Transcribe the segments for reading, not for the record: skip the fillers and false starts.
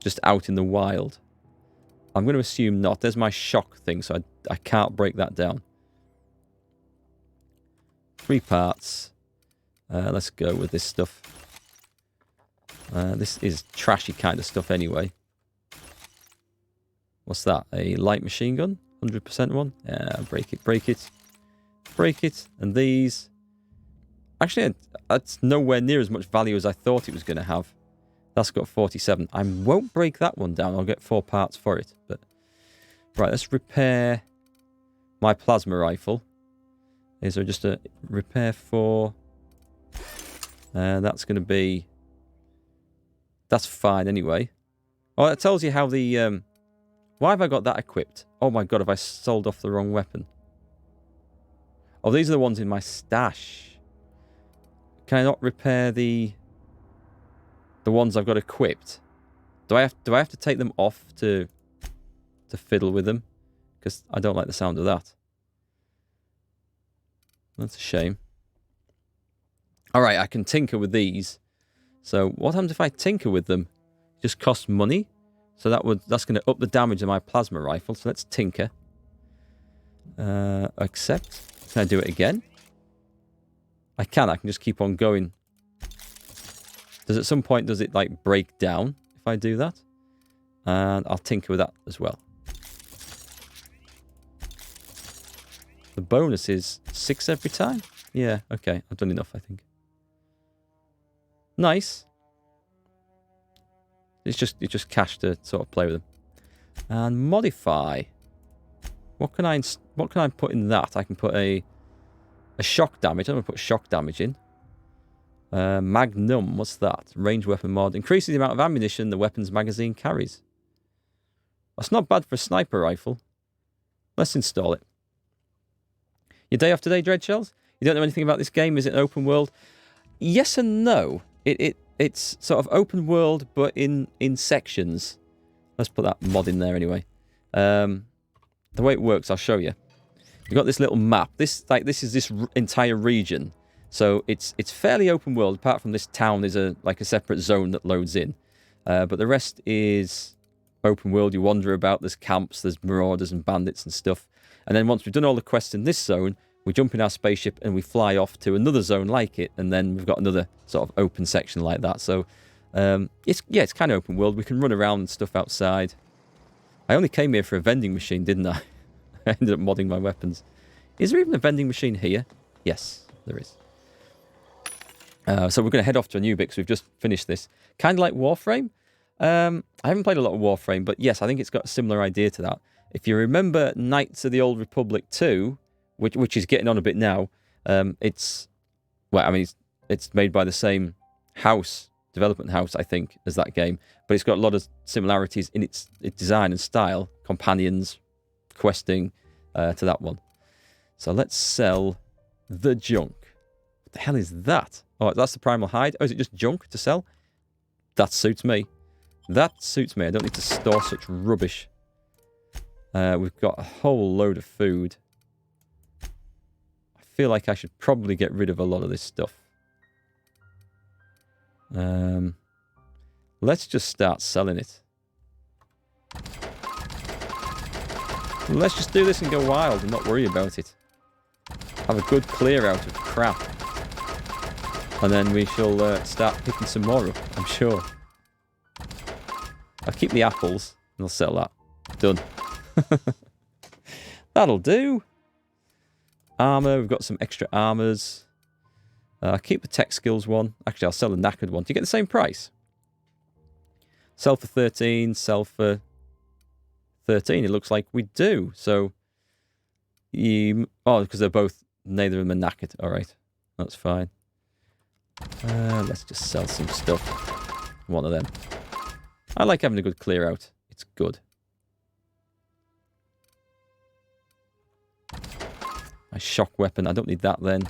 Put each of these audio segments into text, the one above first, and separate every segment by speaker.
Speaker 1: just out in the wild? I'm going to assume not. There's my shock thing, so I can't break that down. 3 parts. Let's go with this stuff. This is trashy kind of stuff anyway. What's that? A light machine gun? 100% one? Yeah, break it, break it. Break it. And these... Actually, that's nowhere near as much value as I thought it was going to have. That's got 47. I won't break that one down. I'll get 4 parts for it. But right, let's repair my plasma rifle. Is there just a repair for... that's going to be... That's fine anyway. Oh, that tells you how the... Why have I got that equipped? Oh my god, have I sold off the wrong weapon? Oh, these are the ones in my stash. Can I not repair the ones I've got equipped? Do I have to take them off to fiddle with them? Because I don't like the sound of that. That's a shame. Alright, I can tinker with these. So what happens if I tinker with them? It just costs money. So that's going to up the damage of my plasma rifle. So let's tinker. Accept. Can I do it again? I can just keep on going. At some point, does it like break down if I do that? And I'll tinker with that as well. The bonus is 6 every time? Yeah, okay. I've done enough, I think. Nice. It's just cash to sort of play with them. And modify. What can I put in that? I can put a shock damage. I'm going to put shock damage in. Magnum, what's that? Range weapon mod. Increases the amount of ammunition the weapon's magazine carries. That's not bad for a sniper rifle. Let's install it. Your day off today, Dreadshells? You don't know anything about this game? Is it an open world? Yes and no. It's sort of open world, but in sections. Let's put that mod in there anyway. The way it works, I'll show you. You've got this little map. This is this entire region. So it's fairly open world. Apart from this town, there's a separate zone that loads in. But the rest is open world. You wander about. There's camps. There's marauders and bandits and stuff. And then once we've done all the quests in this zone, we jump in our spaceship and we fly off to another zone like it. And then we've got another sort of open section like that. So it's kind of open world. We can run around and stuff outside. I only came here for a vending machine, didn't I? I ended up modding my weapons. Is there even a vending machine here? Yes, there is. So we're going to head off to a new bit because we've just finished this. Kind of like Warframe. I haven't played a lot of Warframe, but yes, I think it's got a similar idea to that. If you remember Knights of the Old Republic 2, which is getting on a bit now, it's made by the same development house, I think, as that game, but it's got a lot of similarities in its design and style, companions, questing to that one. So let's sell the junk. What the hell is that? Oh, that's the primal hide. Oh, is it just junk to sell? That suits me. That suits me. I don't need to store such rubbish. We've got a whole load of food. I feel like I should probably get rid of a lot of this stuff. Let's just start selling it. Let's just do this and go wild and not worry about it. Have a good clear out of crap. And then we shall start picking some more up, I'm sure. I'll keep the apples and I'll sell that. Done. That'll do. Armour, we've got some extra armours. I'll keep the tech skills one. Actually, I'll sell the knackered one. Do you get the same price? Sell for 13, sell for 13. It looks like we do. So, because they're both, neither of them are knackered. All right, that's fine. Let's just sell some stuff. One of them. I like having a good clear out. It's good. My shock weapon. I don't need that then.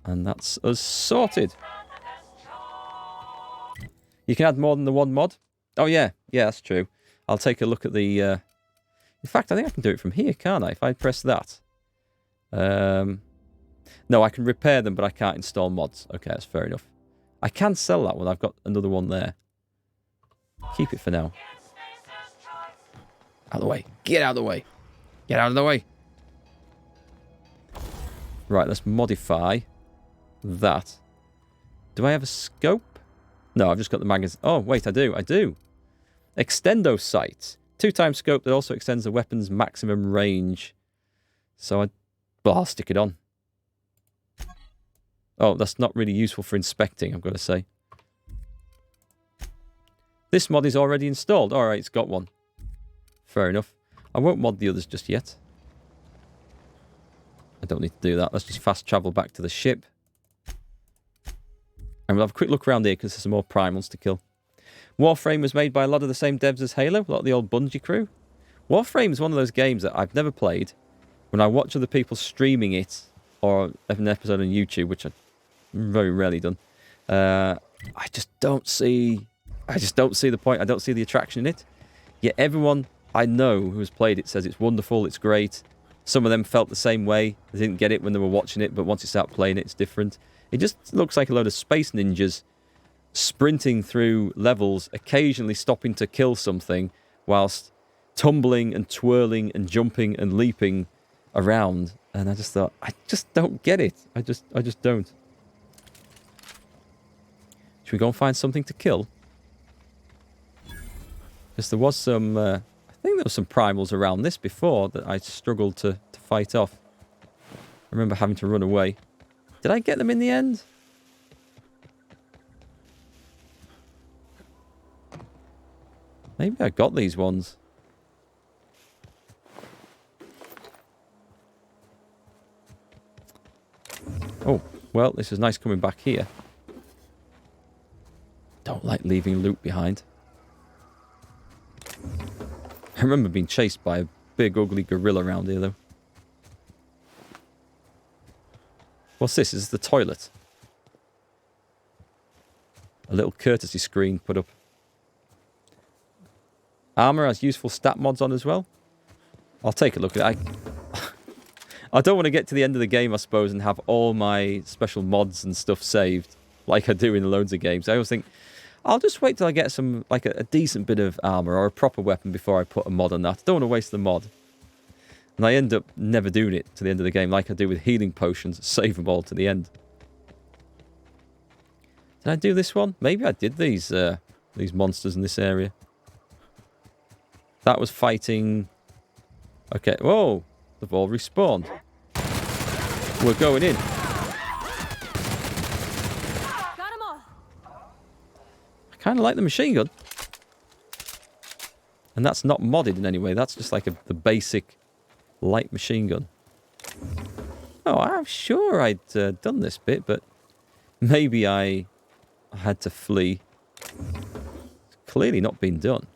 Speaker 1: And that's us sorted. You can add more than the one mod. Oh, yeah. Yeah, that's true. I'll take a look at the... In fact, I think I can do it from here, can't I? If I press that. No, I can repair them, but I can't install mods. Okay, that's fair enough. I can sell that one. I've got another one there. Keep it for now. Out of the way. Get out of the way. Get out of the way. Right, let's modify that. Do I have a scope? No, I've just got the magazine. Oh, wait, I do. I do. Extendo sight. 2x scope that also extends the weapon's maximum range. So I'll stick it on. Oh, that's not really useful for inspecting, I've got to say. This mod is already installed. Alright, it's got one. Fair enough. I won't mod the others just yet. I don't need to do that. Let's just fast travel back to the ship. And we'll have a quick look around here because there's some more primals to kill. Warframe was made by a lot of the same devs as Halo, a lot of the old Bungie crew. Warframe is one of those games that I've never played. When I watch other people streaming it, or an episode on YouTube, which I've very rarely done, I just don't see the point. I don't see the attraction in it. Yet everyone I know who has played it says it's wonderful, it's great. Some of them felt the same way. They didn't get it when they were watching it, but once you start playing it, it's different. It just looks like a load of space ninjas sprinting through levels, occasionally stopping to kill something, whilst tumbling and twirling and jumping and leaping around. And I just thought, I just don't get it. I just don't. Should we go and find something to kill? Because there was some, I think there were some primals around this before that I struggled to fight off. I remember having to run away. Did I get them in the end? Maybe I got these ones. Oh, well, this is nice coming back here. Don't like leaving loot behind. I remember being chased by a big ugly gorilla around here, though. What's this? Is this the toilet? A little courtesy screen put up. Armor has useful stat mods on as well. I'll take a look at it. I don't want to get to the end of the game, I suppose, and have all my special mods and stuff saved, like I do in loads of games. I always think, I'll just wait till I get some, like a decent bit of armor or a proper weapon before I put a mod on that. I don't want to waste the mod. And I end up never doing it to the end of the game, like I do with healing potions, save them all to the end. Did I do this one? Maybe I did these monsters in this area. That was fighting... Okay, whoa! They've all respawned. We're going in.
Speaker 2: Got 'em all.
Speaker 1: I kind of like the machine gun. And that's not modded in any way. That's just like the basic light machine gun. Oh, I'm sure I'd done this bit, but maybe I had to flee. It's clearly not been done.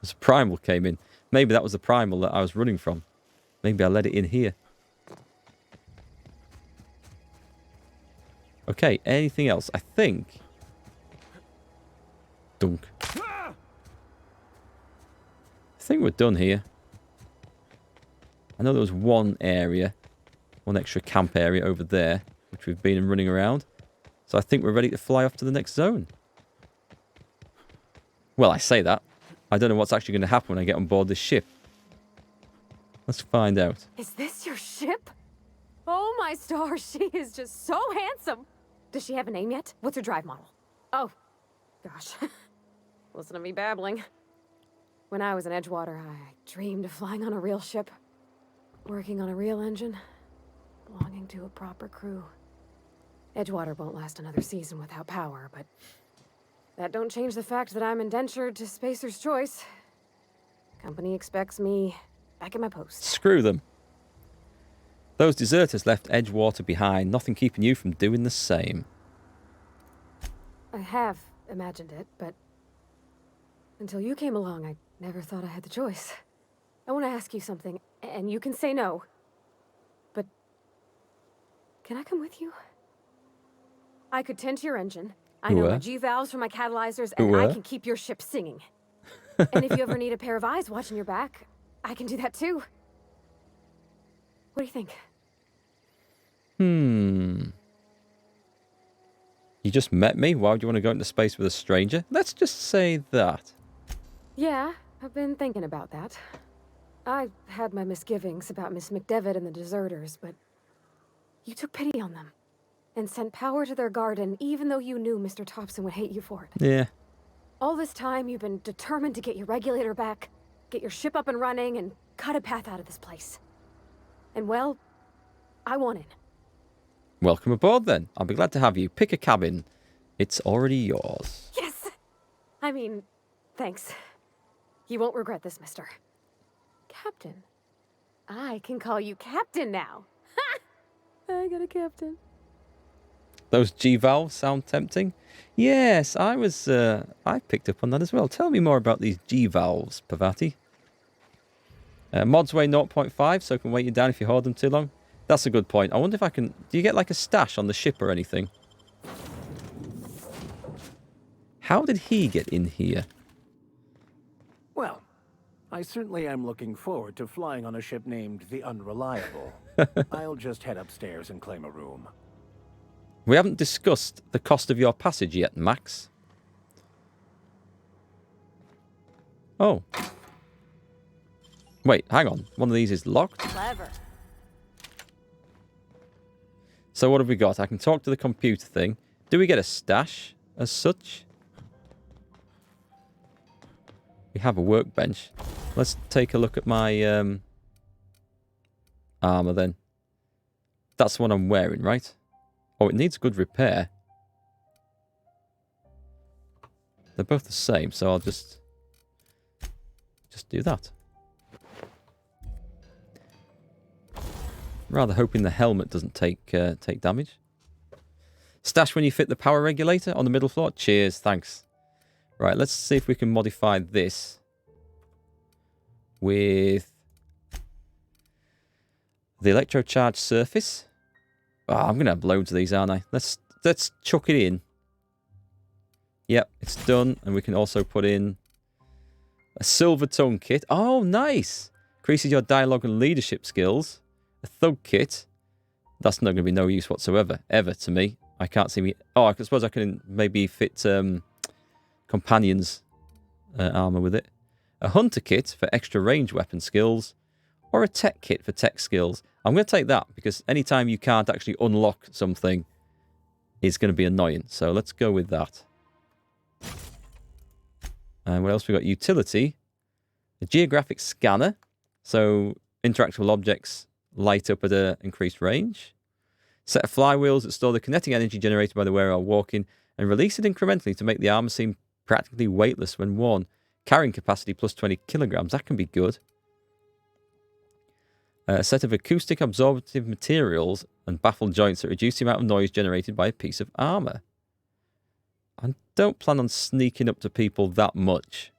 Speaker 1: There's a primal came in. Maybe that was the primal that I was running from. Maybe I let it in here. Okay, anything else? I think... Dunk. I think we're done here. I know there was one area, one extra camp area over there, which we've been running around. So I think we're ready to fly off to the next zone. Well, I say that. I don't know what's actually going to happen when I get on board this ship. Let's find out.
Speaker 2: Is this your ship? Oh my stars, she is just so handsome. Does she have a name yet? What's her drive model? Oh, gosh. Listen to me babbling. When I was in Edgewater, I dreamed of flying on a real ship, working on a real engine, belonging to a proper crew. Edgewater won't last another season without power, but that don't change the fact that I'm indentured to Spacer's Choice. Company expects me back at my post.
Speaker 1: Screw them. Those deserters left Edgewater behind, nothing keeping you from doing the same.
Speaker 2: I have imagined it, but until you came along, I never thought I had the choice. I want to ask you something, and you can say no. But can I come with you? I could tend to your engine. I know my G-valves from my catalyzers, and I can keep your ship singing. And if you ever need a pair of eyes watching your back, I can do that too. What do you think?
Speaker 1: You just met me? Why would you want to go into space with a stranger? Let's just say that.
Speaker 2: Yeah, I've been thinking about that. I had my misgivings about Miss McDevitt and the deserters, but you took pity on them and sent power to their garden even though you knew Mr. Thompson would hate you for it.
Speaker 1: Yeah.
Speaker 2: All this time, you've been determined to get your regulator back, get your ship up and running, and cut a path out of this place. And well, I want in.
Speaker 1: Welcome aboard, then. I'll be glad to have you. Pick a cabin. It's already yours.
Speaker 2: Yes! I mean, thanks. You won't regret this, mister. Captain. I can call you Captain now. Ha! I got a captain.
Speaker 1: Those G-valves sound tempting? Yes, I picked up on that as well. Tell me more about these G-valves, Pavati. Mods weigh 0.5, so can weight you down if you hold them too long. That's a good point. I wonder if I can... Do you get like a stash on the ship or anything? How did he get in here?
Speaker 3: Well, I certainly am looking forward to flying on a ship named the Unreliable. I'll just head upstairs and claim a room.
Speaker 1: We haven't discussed the cost of your passage yet, Max. Oh. Wait, hang on. One of these is locked.
Speaker 2: Clever.
Speaker 1: So what have we got? I can talk to the computer thing. Do we get a stash as such? We have a workbench. Let's take a look at my armor then. That's the one I'm wearing, right? Oh, it needs good repair. They're both the same, so I'll just do that. Rather hoping the helmet doesn't take damage. Stash when you fit the power regulator on the middle floor. Cheers, thanks. Right, let's see if we can modify this with the electrocharged surface. Oh, I'm going to have loads of these, aren't I? Let's chuck it in. Yep, it's done. And we can also put in a silver tongue kit. Oh, nice. Increases your dialogue and leadership skills. A thug kit. That's not going to be no use whatsoever. Ever to me. I can't see me... Oh, I suppose I can maybe fit companions armor with it. A hunter kit for extra range weapon skills. Or a tech kit for tech skills. I'm going to take that because anytime you can't actually unlock something is going to be annoying. So let's go with that. And what else we got? Utility. A geographic scanner. So interactable objects light up at an increased range. Set of flywheels that store the kinetic energy generated by the wearer while walking and release it incrementally to make the armor seem practically weightless when worn. Carrying capacity plus 20 kilograms. That can be good. A set of acoustic absorptive materials and baffle joints that reduce the amount of noise generated by a piece of armor. I don't plan on sneaking up to people that much.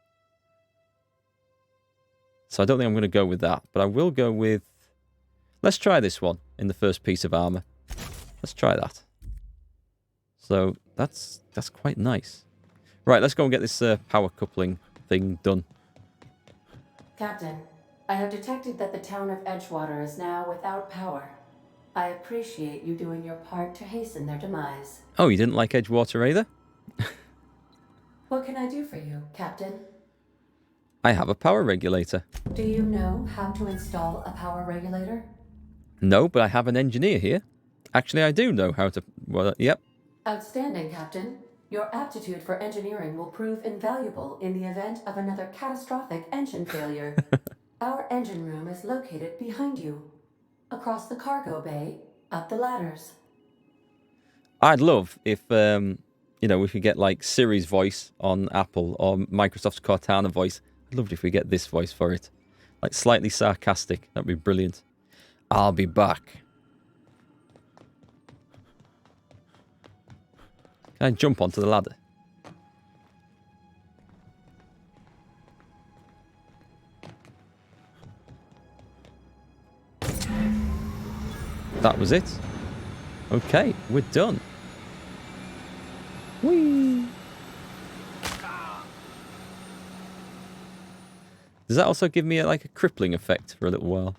Speaker 1: So I don't think I'm going to go with that. But I will go with... Let's try this one in the first piece of armor. Let's try that. So that's quite nice. Right, let's go and get this power coupling thing done.
Speaker 4: Captain, I have detected that the town of Edgewater is now without power. I appreciate you doing your part to hasten their demise.
Speaker 1: Oh, you didn't like Edgewater either?
Speaker 4: What can I do for you, Captain?
Speaker 1: I have a power regulator.
Speaker 4: Do you know how to install a power regulator?
Speaker 1: No, but I have an engineer here. Actually, I do know how to... Well, yep.
Speaker 4: Outstanding, Captain. Your aptitude for engineering will prove invaluable in the event of another catastrophic engine failure. Our engine room is located behind you. Across the cargo bay, up the ladders.
Speaker 1: I'd love if, you know, we could get like Siri's voice on Apple or Microsoft's Cortana voice. I'd love it if we get this voice for it. Like slightly sarcastic. That'd be brilliant. I'll be back. Can I jump onto the ladder? That was it. Okay, we're done. Whee! Does that also give me like a crippling effect for a little while?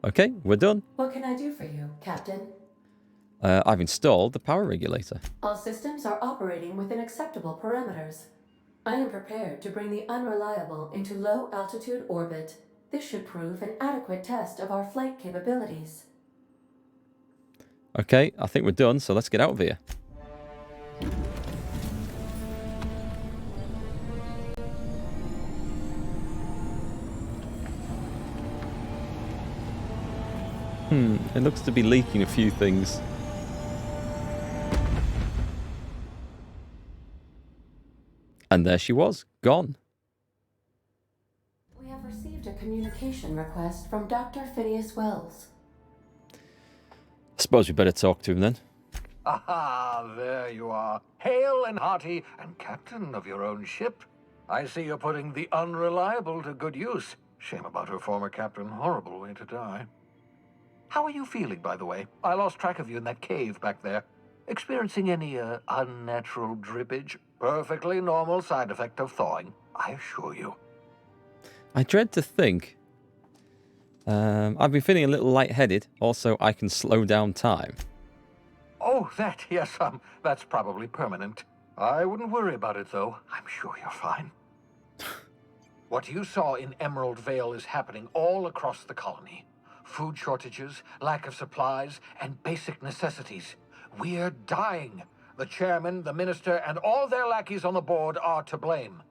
Speaker 1: Okay, we're done.
Speaker 4: What can I do for you, Captain?
Speaker 1: I've installed the power regulator.
Speaker 4: All systems are operating within acceptable parameters. I am prepared to bring the unreliable into low-altitude orbit. This should prove an adequate test of our flight capabilities.
Speaker 1: Okay, I think we're done, so let's get out of here. It looks to be leaking a few things. And there she was, gone.
Speaker 4: We have received a communication request from Dr. Phineas Wells.
Speaker 1: I suppose we better talk to him then.
Speaker 3: Aha, there you are. Hale and hearty, and captain of your own ship. I see you're putting the unreliable to good use. Shame about her former captain. Horrible way to die. How are you feeling, by the way? I lost track of you in that cave back there. Experiencing any, unnatural drippage? Perfectly normal side effect of thawing, I assure you.
Speaker 1: I dread to think. I've been feeling a little lightheaded. Also, I can slow down time.
Speaker 3: Oh, that, yes, that's probably permanent. I wouldn't worry about it, though. I'm sure you're fine. What you saw in Emerald Vale is happening all across the colony. Food shortages, lack of supplies, and basic necessities. We're dying. The chairman, the minister, and all their lackeys on the board are to blame.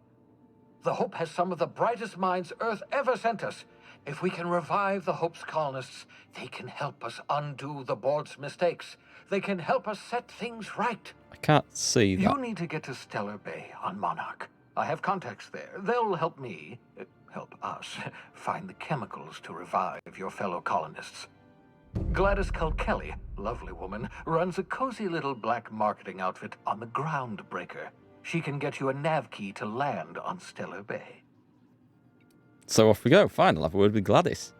Speaker 3: The Hope has some of the brightest minds Earth ever sent us. If we can revive the Hope's colonists, they can help us undo the board's mistakes. They can help us set things right.
Speaker 1: I can't see that.
Speaker 3: You need to get to Stellar Bay on Monarch. I have contacts there. They'll help me, help us, find the chemicals to revive your fellow colonists. Gladys Kelly, lovely woman, runs a cozy little black marketing outfit on the Groundbreaker. She can get you a nav key to land on Stellar Bay.
Speaker 1: So off we go. Fine, I'll have a word with Gladys.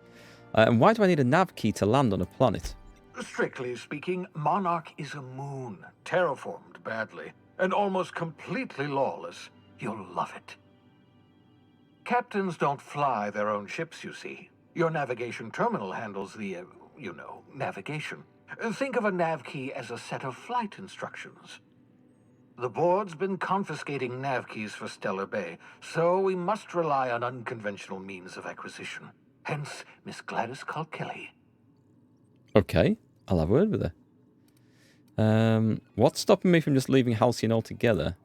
Speaker 1: And why do I need a nav key to land on a planet?
Speaker 3: Strictly speaking, Monarch is a moon, terraformed badly, and almost completely lawless. You'll love it. Captains don't fly their own ships, you see. Your navigation terminal handles the, navigation. Think of a nav key as a set of flight instructions. The board's been confiscating nav keys for Stellar Bay, so we must rely on unconventional means of acquisition. Hence, Miss Gladys Kelly.
Speaker 1: Okay, I'll have a word with her. What's stopping me from just leaving Halcyon altogether?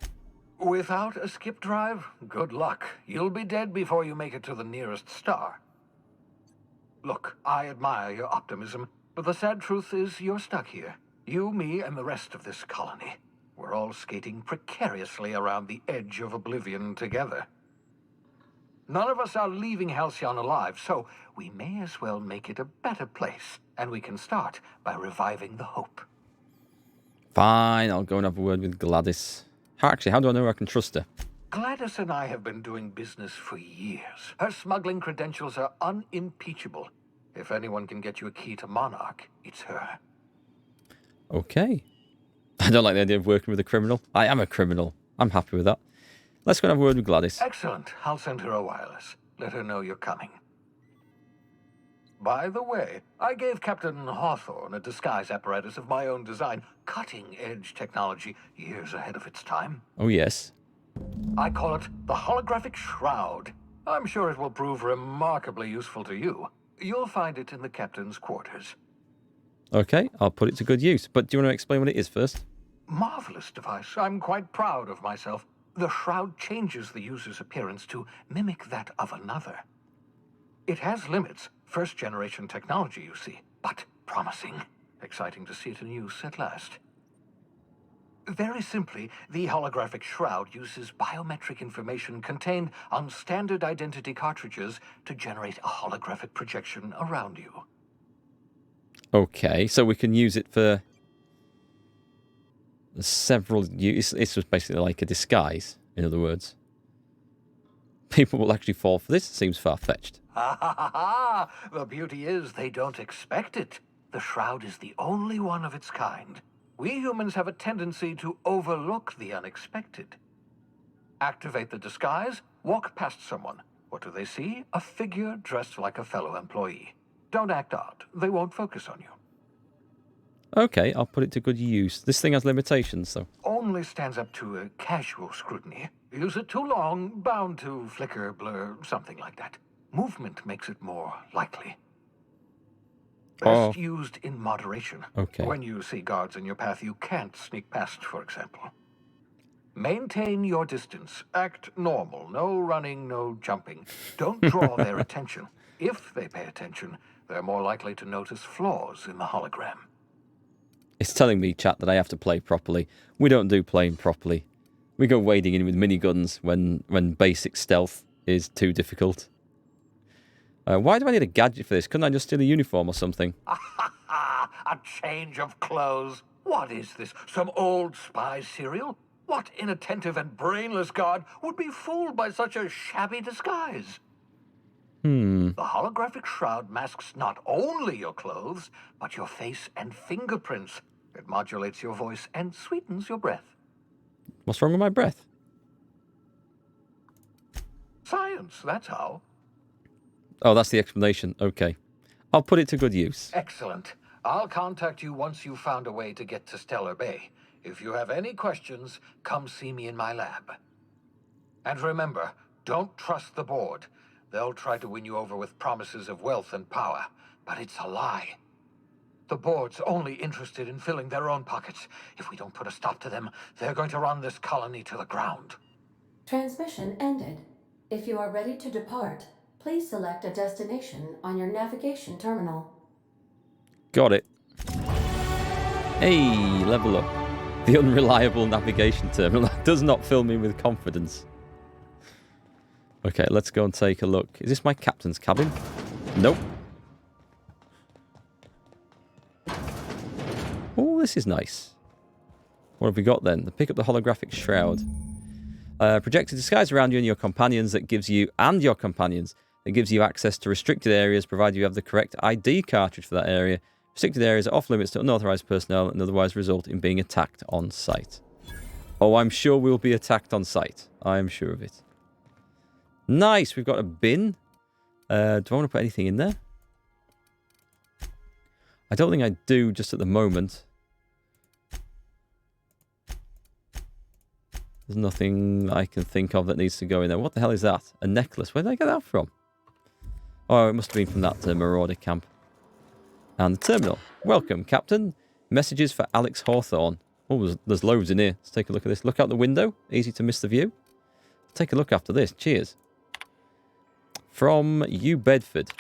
Speaker 3: Without a skip drive, good luck. You'll be dead before you make it to the nearest star. Look, I admire your optimism, but the sad truth is you're stuck here. You, me, and the rest of this colony. We're all skating precariously around the edge of oblivion together. None of us are leaving Halcyon alive, so we may as well make it a better place, and we can start by reviving the Hope.
Speaker 1: Fine, I'll go and have a word with Gladys. Actually, how do I know I can trust her?
Speaker 3: Gladys and I have been doing business for years. Her smuggling credentials are unimpeachable. If anyone can get you a key to Monarch, it's her.
Speaker 1: Okay. I don't like the idea of working with a criminal. I am a criminal. I'm happy with that. Let's go and have a word with Gladys.
Speaker 3: Excellent. I'll send her a wireless. Let her know you're coming. By the way, I gave Captain Hawthorne a disguise apparatus of my own design. Cutting-edge technology, years ahead of its time.
Speaker 1: Oh, yes.
Speaker 3: I call it the holographic shroud. I'm sure it will prove remarkably useful to you. You'll find it in the captain's quarters.
Speaker 1: Okay, I'll put it to good use. But do you want to explain what it is first?
Speaker 3: Marvelous device. I'm quite proud of myself. The shroud changes the user's appearance to mimic that of another. It has limits. First-generation technology, you see, but promising. Exciting to see it in use at last. Very simply, the holographic shroud uses biometric information contained on standard identity cartridges to generate a holographic projection around you.
Speaker 1: Okay, so we can use it for several use. This was basically like a disguise, in other words. People will actually fall for this. It seems far-fetched.
Speaker 3: Ha ha ha ha! The beauty is they don't expect it. The shroud is the only one of its kind. We humans have a tendency to overlook the unexpected. Activate the disguise, walk past someone. What do they see? A figure dressed like a fellow employee. don't act odd. They won't focus on you.
Speaker 1: Okay, I'll put it to good use. This thing has limitations, though.
Speaker 3: Only stands up to a casual scrutiny. Use it too long, bound to flicker, blur, something like that. Movement makes it more likely. Best used in moderation.
Speaker 1: Okay.
Speaker 3: When you see guards in your path you can't sneak past, for example. Maintain your distance. Act normal. No running, no jumping. Don't draw their attention. If they pay attention, they're more likely to notice flaws in the hologram.
Speaker 1: It's telling me, chat, that I have to play properly. We don't do playing properly. We go wading in with miniguns when basic stealth is too difficult. Why do I need a gadget for this? Couldn't I just steal a uniform or something?
Speaker 3: A change of clothes. What is this? Some old spy serial? What inattentive and brainless guard would be fooled by such a shabby disguise? The holographic shroud masks not only your clothes, but your face and fingerprints. It modulates your voice and sweetens your breath.
Speaker 1: What's wrong with my breath?
Speaker 3: Science, that's how.
Speaker 1: Oh, that's the explanation. Okay. I'll put it to good use.
Speaker 3: Excellent. I'll contact you once you've found a way to get to Stellar Bay. If you have any questions, come see me in my lab. And remember, don't trust the board. They'll try to win you over with promises of wealth and power, but it's a lie. The board's only interested in filling their own pockets. If we don't put a stop to them, they're going to run this colony to the ground.
Speaker 4: Transmission ended. If you are ready to depart, please select a destination on your navigation terminal.
Speaker 1: Got it. Hey, level up. The unreliable navigation terminal does not fill me with confidence. Okay, let's go and take a look. Is this my captain's cabin? Nope. Oh, this is nice. What have we got then? Pick up the holographic shroud. Project a disguise around you and your companions that gives you, that gives you access to restricted areas, provided you have the correct ID cartridge for that area. Restricted areas are off limits to unauthorized personnel and otherwise result in being attacked on sight. Oh, I'm sure we'll be attacked on sight. I am sure of it. Nice, we've got a bin. Do I want to put anything in there? I don't think I do just at the moment. There's nothing I can think of that needs to go in there. What the hell is that? A necklace. Where did I get that from? Oh, it must have been from that Marauder camp. And the terminal. Welcome, Captain. Messages for Alex Hawthorne. Oh, there's loads in here. Let's take a look at this. Look out the window. Easy to miss the view. Take a look after this. Cheers. From you, Bedford.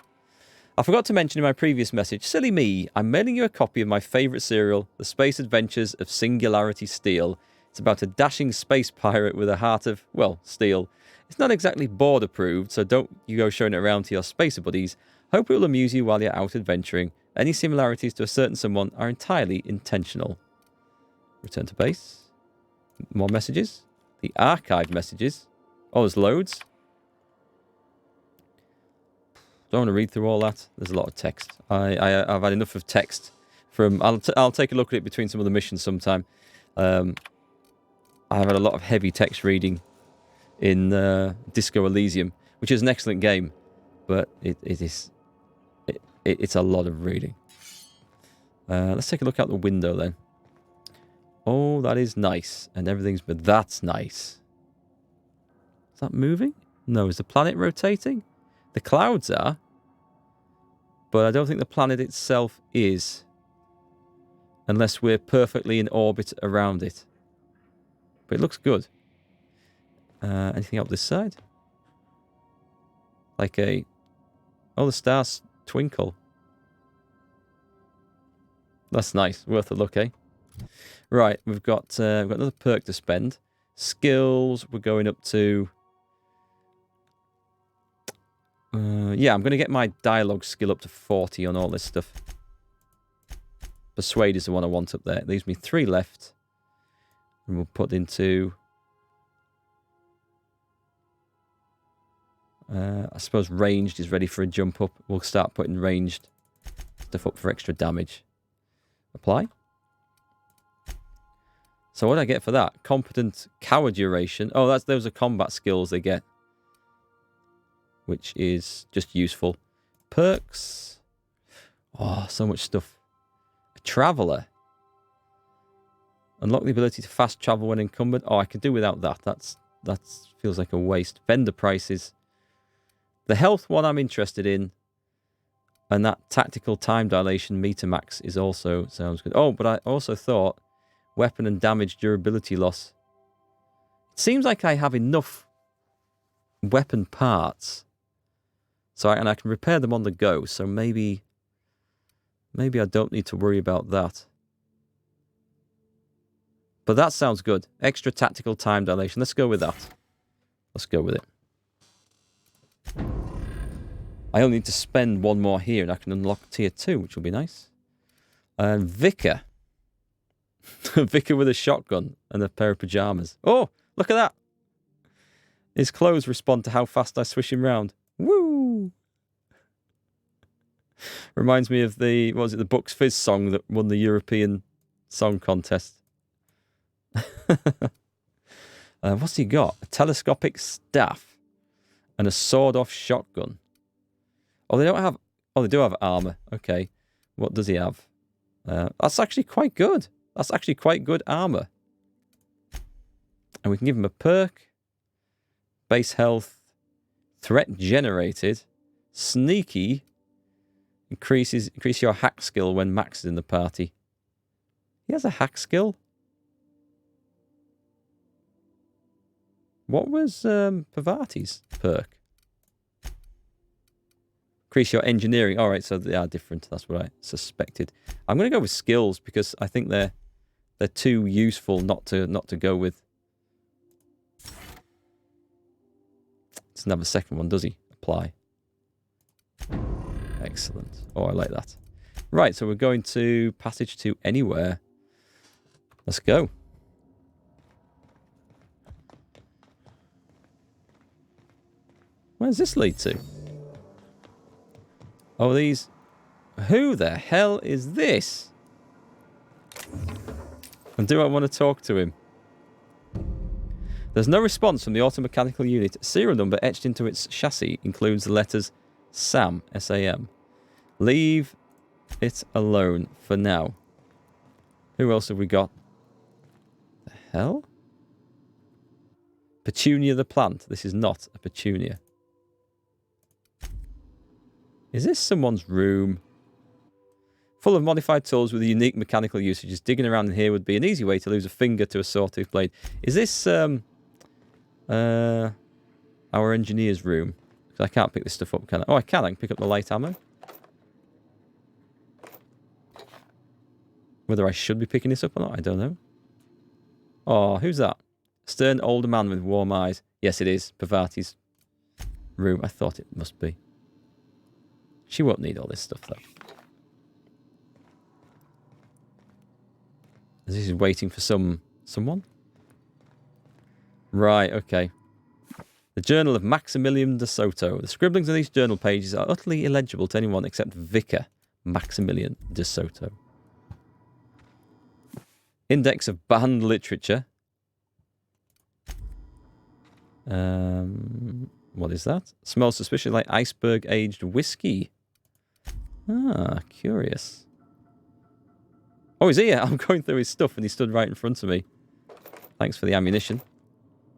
Speaker 1: I forgot to mention in my previous message, silly me, I'm mailing you a copy of my favourite serial, The Space Adventures of Singularity Steel. It's about a dashing space pirate with a heart of, well, steel. It's not exactly board approved, so don't you go showing it around to your spacer buddies. Hope it will amuse you while you're out adventuring. Any similarities to a certain someone are entirely intentional. Return to base. More messages. The archive messages. Oh, there's loads. Don't want to read through all that. There's a lot of text. I've had enough of text. I'll take a look at it between some of the missions sometime. I've had a lot of heavy text reading in Disco Elysium, which is an excellent game, but it's a lot of reading. Let's take a look out the window then. Oh, that is nice, and but that's nice. Is that moving? No, is the planet rotating? The clouds are, but I don't think the planet itself is, unless we're perfectly in orbit around it. But it looks good. Anything up this side? Like the stars twinkle. That's nice. Worth a look, eh? Right, we've got another perk to spend. Skills, we're going up to... yeah, I'm going to get my dialogue skill up to 40 on all this stuff. Persuade is the one I want up there. It leaves me 3 left. And we'll put into... I suppose ranged is ready for a jump up. We'll start putting ranged stuff up for extra damage. Apply. So what do I get for that? Competent cower duration. Oh, those are combat skills they get, which is just useful. Perks. Oh, so much stuff. A traveller. Unlock the ability to fast travel when encumbered. Oh, I could do without that. That feels like a waste. Vendor prices. The health one I'm interested in. And that tactical time dilation meter max is also sounds good. Oh, but I also thought weapon and damage durability loss. It seems like I have enough weapon parts. And I can repair them on the go. So maybe I don't need to worry about that. But that sounds good. Extra tactical time dilation. Let's go with that. Let's go with it. I only need to spend one more here and I can unlock tier 2, which will be nice. And Vicar. Vicar with a shotgun and a pair of pajamas. Oh, look at that. His clothes respond to how fast I swish him round. Woo! Reminds me of the Bucks Fizz song that won the European Song Contest. What's he got? A telescopic staff and a sawed-off shotgun. Oh, they don't have... Oh, they do have armor. Okay. What does he have? That's actually quite good. That's actually quite good armor. And we can give him a perk. Base health. Threat generated. Sneaky. Increase your hack skill when Max is in the party. He has a hack skill? What was Pavati's perk? Increase your engineering. All right, so they are different. That's what I suspected. I'm going to go with skills because I think they're too useful not to go with. Doesn't have a second one, does he? Apply. Excellent. Oh, I like that. Right, so we're going to passage to anywhere. Let's go. Where does this lead to? Oh, these... Who the hell is this? And do I want to talk to him? There's no response from the automechanical unit. A serial number etched into its chassis includes the letters SAM, S-A-M. Leave it alone for now. Who else have we got? The hell? Petunia the plant. This is not a petunia. Is this someone's room? Full of modified tools with unique mechanical usages. Digging around in here would be an easy way to lose a finger to a sawtooth blade. Is this our engineer's room? Because I can't pick this stuff up, can I? Oh, I can. I can pick up the light ammo. Whether I should be picking this up or not, I don't know. Oh, who's that? Stern older man with warm eyes. Yes, it is. Pavati's room. I thought it must be. She won't need all this stuff, though. This is waiting for someone? Right, okay. The Journal of Maximilian de Soto. The scribblings on these journal pages are utterly illegible to anyone except Vicar Maximilian de Soto. Index of banned literature. What is that? Smells suspiciously like iceberg-aged whiskey. Ah, curious. Oh, he's here. I'm going through his stuff and he stood right in front of me. Thanks for the ammunition.